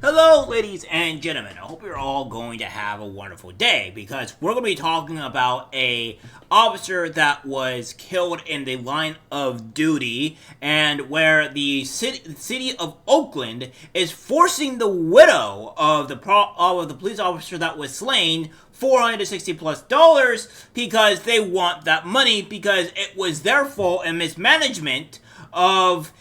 Hello, ladies and gentlemen. I hope you're all going to have a wonderful day because we're going to be talking about a officer that was killed in the line of duty, and where the city of Oakland is forcing the widow of the police officer that was slain $460+ because they want that money because it was their fault and mismanagement of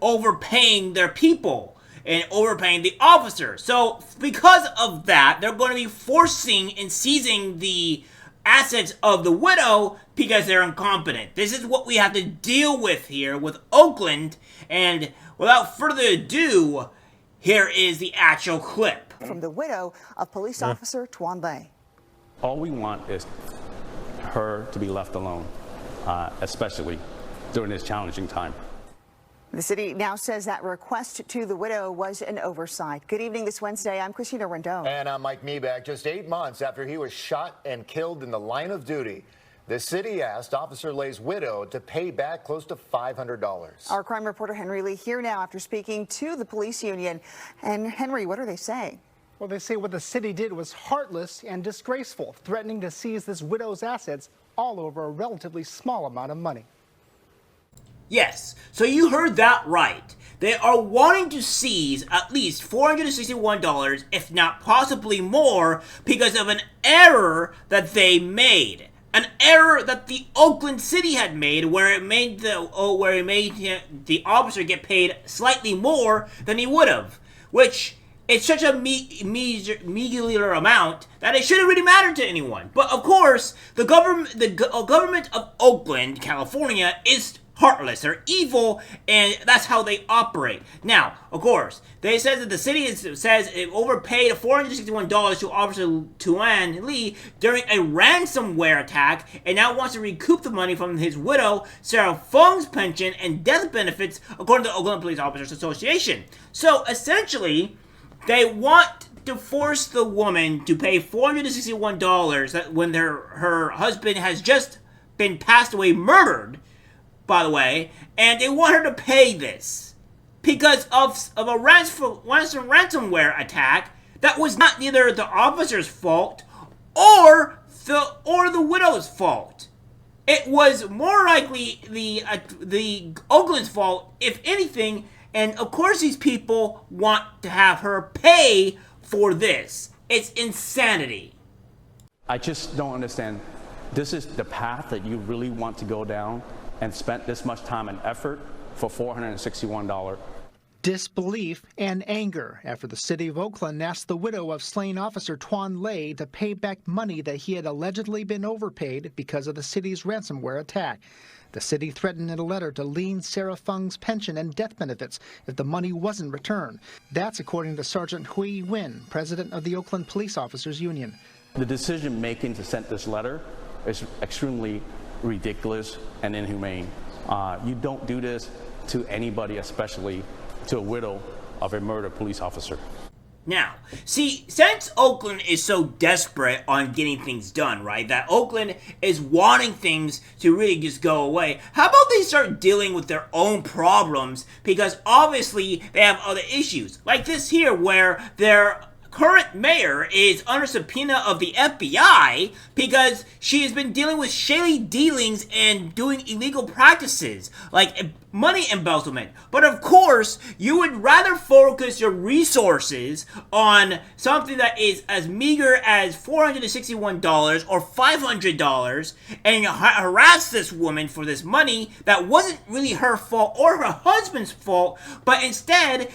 overpaying their people and overpaying the officer. So because of that, they're going to be forcing and seizing the assets of the widow because they're incompetent. This is what we have to deal with here with Oakland, and without further ado, here is the actual clip. From the widow of police officer Tuan Le. All we want is her to be left alone, especially during this challenging time. The city now says that request to the widow was an oversight. Good evening this Wednesday. I'm Christina Rendon. And I'm Mike Meeback. Just 8 months after he was shot and killed in the line of duty, the city asked Officer Le's widow to pay back close to $500. Our crime reporter Henry Lee here now after speaking to the police union. And Henry, what are they saying? Well, they say what the city did was heartless and disgraceful, threatening to seize this widow's assets all over a relatively small amount of money. Yes, so you heard that right. They are wanting to seize at least $461, if not possibly more, because of an error that they made. An error that the Oakland City had made, where it made the officer get paid slightly more than he would have, which it's such a meager amount that it shouldn't really matter to anyone. But of course, the government of Oakland, California, is heartless. They're evil, and that's how they operate. Now, of course, they said that the city says it overpaid $461 to Officer Tuan Le during a ransomware attack, and now wants to recoup the money from his widow, Sarah Fung's pension and death benefits, according to the Oakland Police Officers Association. So, essentially, they want to force the woman to pay $461 when her husband has just been passed away, murdered, by the way, and they want her to pay this because of a ransomware attack that was not neither the officer's fault or the widow's fault. It was more likely the Oakland's fault, if anything, and of course these people want to have her pay for this. It's insanity. I just don't understand. This is the path that you really want to go down, and spent this much time and effort for $461. Disbelief and anger after the city of Oakland asked the widow of slain officer Tuan Le to pay back money that he had allegedly been overpaid because of the city's ransomware attack. The city threatened in a letter to lien Sarah Fung's pension and death benefits if the money wasn't returned. That's according to Sergeant Hui Win, president of the Oakland Police Officers Union. The decision making to send this letter is extremely ridiculous and inhumane. You don't do this to anybody, especially to a widow of a murdered police officer. Now, see, since Oakland is so desperate on getting things done, right, that Oakland is wanting things to really just go away, how about they start dealing with their own problems, because obviously they have other issues, like this here, where their current mayor is under subpoena of the FBI because she has been dealing with shady dealings and doing illegal practices like money embezzlement. But of course, you would rather focus your resources on something that is as meager as $461 or $500 and harass this woman for this money that wasn't really her fault or her husband's fault, but instead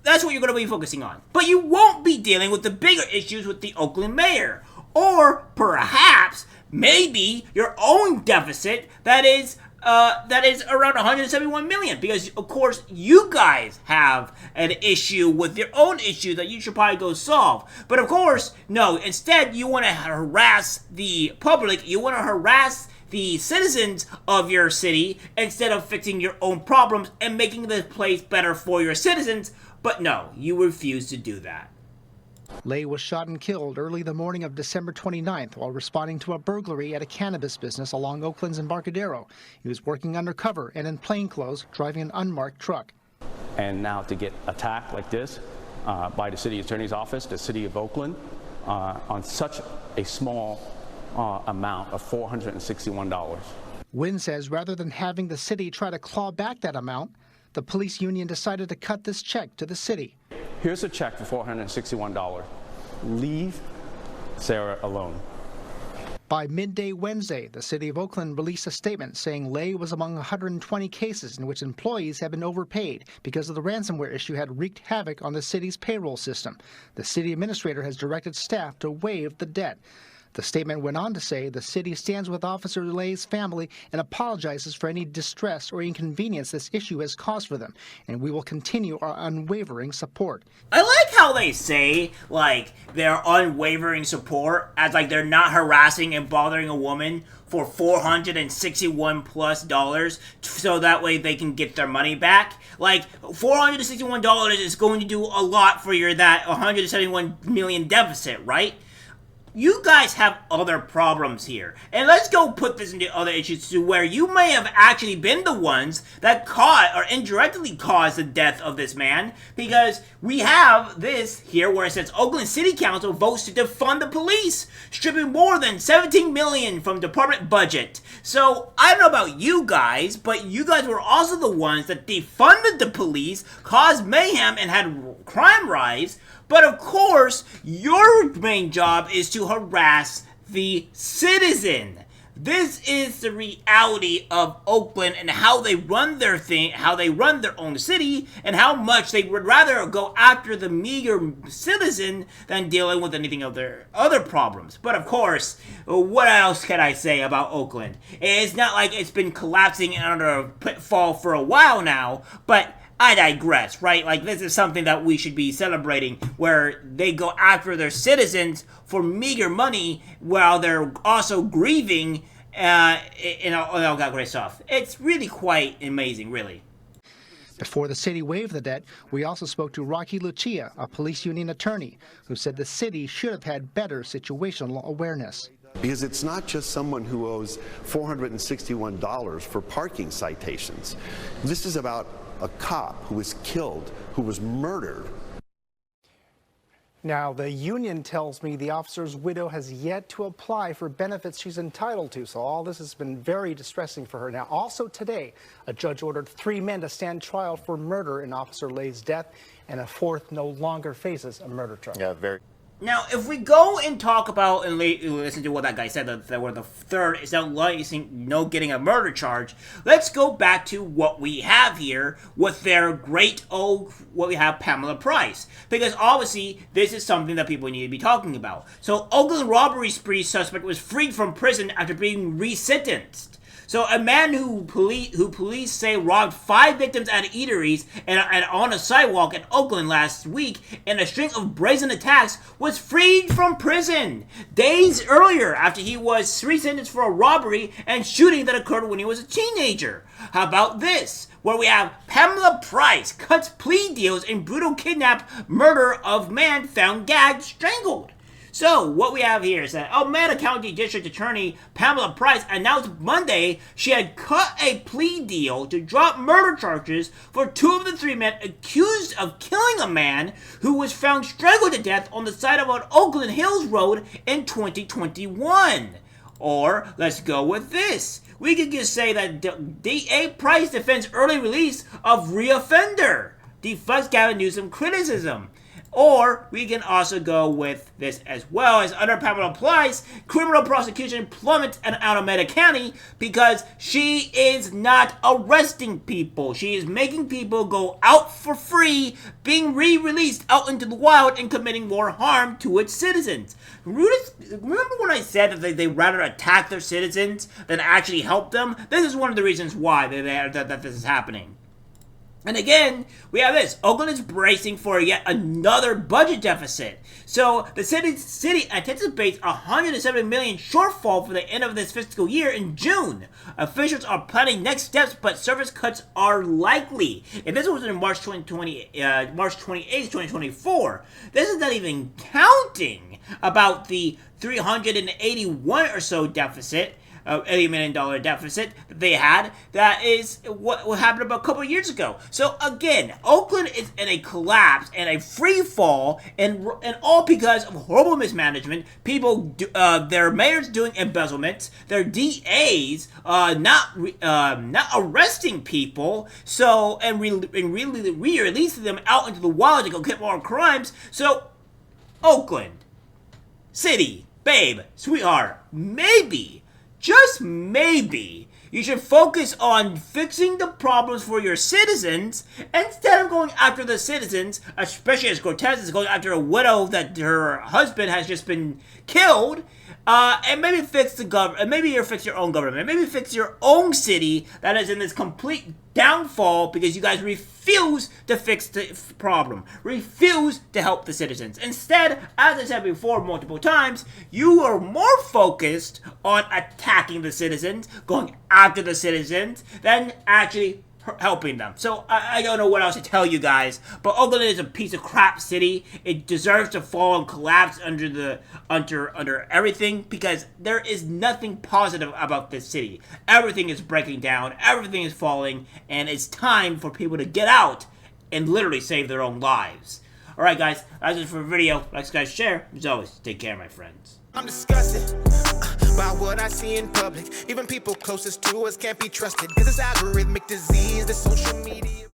that's what you're going to be focusing on. But you won't be dealing with the bigger issues with the Oakland mayor. Or perhaps, maybe, your own deficit that is around $171 million. Because, of course, you guys have an issue with your own issue that you should probably go solve. But, of course, no. Instead, you want to harass the public. You want to harass the citizens of your city instead of fixing your own problems and making the place better for your citizens. But no, you refuse to do that. Le was shot and killed early the morning of December 29th while responding to a burglary at a cannabis business along Oakland's Embarcadero. He was working undercover and in plainclothes, driving an unmarked truck. And now to get attacked like this by the city attorney's office, the city of Oakland, on such a small amount of $461. Wynn says rather than having the city try to claw back that amount, the police union decided to cut this check to the city. Here's a check for $461. Leave Sarah alone. By midday Wednesday, the City of Oakland released a statement saying Lay was among 120 cases in which employees have been overpaid because of the ransomware issue had wreaked havoc on the city's payroll system. The city administrator has directed staff to waive the debt. The statement went on to say the city stands with Officer Lay's family and apologizes for any distress or inconvenience this issue has caused for them, and we will continue our unwavering support. I like how they say, like, their unwavering support as, like, they're not harassing and bothering a woman for $461+ so that way they can get their money back. Like, $461 is going to do a lot for your that $171 million deficit, right? You guys have other problems here. And let's go put this into other issues too, where you may have actually been the ones that caused or indirectly caused the death of this man, because we have this here where it says Oakland City Council votes to defund the police, stripping more than $17 million from department budget. So, I don't know about you guys, but you guys were also the ones that defunded the police, caused mayhem, and had crime rise. But of course, your main job is to harass the citizen. This is the reality of Oakland and how they run their thing, how they run their own city, and how much they would rather go after the meager citizen than dealing with anything of their other problems. But of course, what else can I say about Oakland? It's not like it's been collapsing under a pitfall for a while now, but I digress, right? Like, this is something that we should be celebrating, where they go after their citizens for meager money while they're also grieving, and all that great stuff. It's really quite amazing, really. Before the city waived the debt, we also spoke to Rocky Lucia, a police union attorney, who said the city should have had better situational awareness. Because it's not just someone who owes $461 for parking citations. This is about a cop who was killed, who was murdered. Now, the union tells me the officer's widow has yet to apply for benefits she's entitled to, so all this has been very distressing for her. Now, also today, a judge ordered 3 men to stand trial for murder in Officer Lay's death, and a 4th no longer faces a murder charge. Yeah, very. Now, if we go and talk about and listen to what that guy said, that where the 3rd is not getting a murder charge, let's go back to what we have here with their what we have, Pamela Price. Because obviously, this is something that people need to be talking about. So, Oakland robbery spree suspect was freed from prison after being resentenced. So a man who police say robbed 5 victims at eateries and on a sidewalk in Oakland last week in a string of brazen attacks was freed from prison days earlier after he was resentenced for a robbery and shooting that occurred when he was a teenager. How about this, where we have Pamela Price cuts plea deals in brutal murder of man found gagged, strangled. So, what we have here is that Alameda County District Attorney Pamela Price announced Monday she had cut a plea deal to drop murder charges for 2 of the 3 men accused of killing a man who was found strangled to death on the side of an Oakland Hills Road in 2021. Or, let's go with this. We could just say that D.A. Price defends early release of reoffender, deflects Gavin Newsom criticism. Or we can also go with this as well, as under Pamela Price, criminal prosecution plummets in Alameda County because she is not arresting people. She is making people go out for free, being re-released out into the wild and committing more harm to its citizens. Remember when I said that they rather attack their citizens than actually help them? This is one of the reasons why that this is happening. And again, we have this. Oakland is bracing for yet another budget deficit. So the city anticipates a $170 million shortfall for the end of this fiscal year in June. Officials are planning next steps, but service cuts are likely. And this was in March 28, 2024. This is not even counting about the 381 or so deficit $80 million deficit that they had. That is what happened about a couple of years ago. So again, Oakland is in a collapse and a free fall, and all because of horrible mismanagement. People, their mayors doing embezzlements, their DAs not arresting people, so and really re-releasing them out into the wild to go commit more crimes. So Oakland City, babe, sweetheart, maybe, just maybe, you should focus on fixing the problems for your citizens instead of going after the citizens, especially as grotesque as going after a widow that her husband has just been killed. And maybe fix the government. Maybe you fix your own government. Maybe fix your own city that is in this complete downfall because you guys refuse to fix the problem, refuse to help the citizens. Instead, as I said before multiple times, you are more focused on attacking the citizens, going after the citizens, than actually helping them. So I don't know what else to tell you guys, but Oakland is a piece of crap city. It deserves to fall and collapse under everything, because there is nothing positive about this city. Everything is breaking down, everything is falling, and it's time for people to get out and literally save their own lives. Alright guys, that's it for the video. Like, guys, share. As always, take care, my friends. I'm disgusted by what I see in public. Even people closest to us can't be trusted, 'cause it's algorithmic disease, the social media.